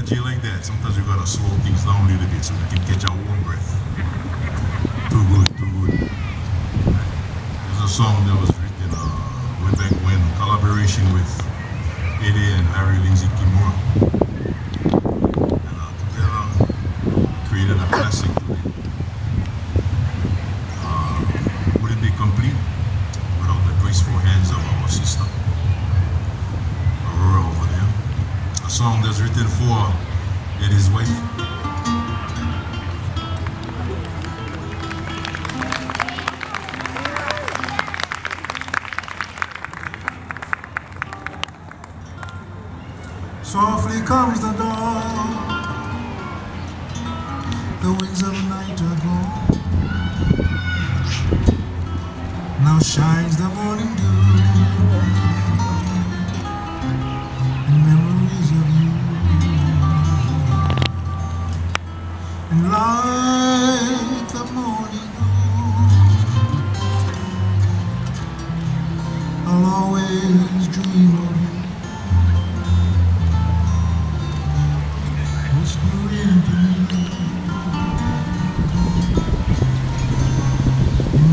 DJ like that, sometimes we gotta slow things down a little bit so we can catch our own breath. Too good, too good. There's a song that was written way back when, collaboration with Eddie and Larry Lindsay Kimura. And together created a classic today. Would it be complete without the graceful hands of our sister, Aurora over there? A song that's written for Eddie's wife. Softly comes the dawn, the wings of night are gone. Now shines the morning dew, and memories of you. And like the morning dew, I'll always dream of you.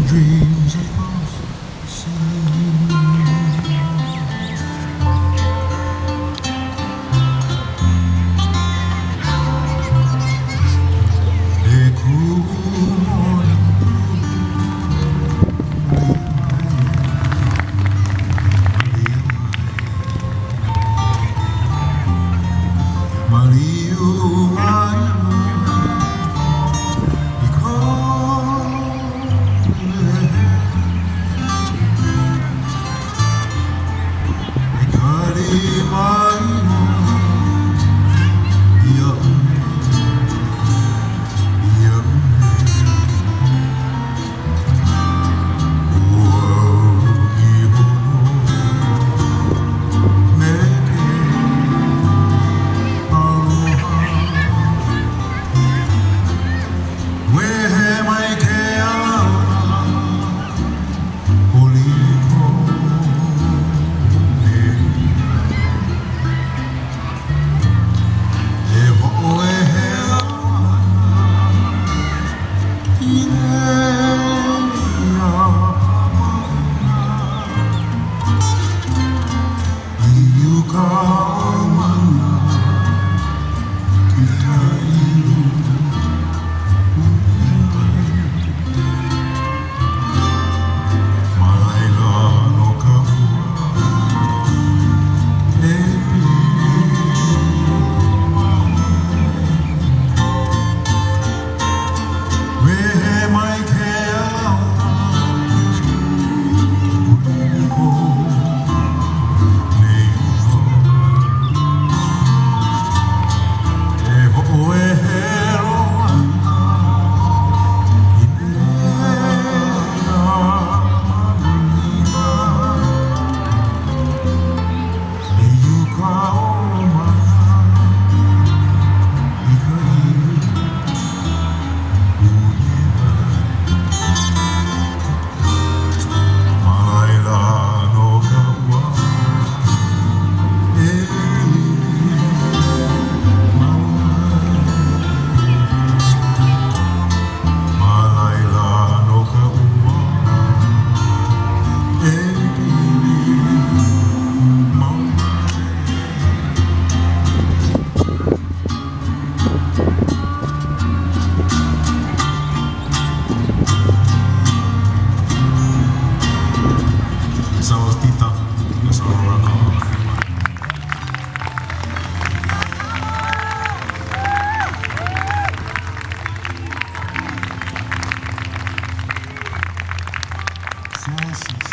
Dreams across the sea. A cool morning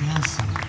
Yes.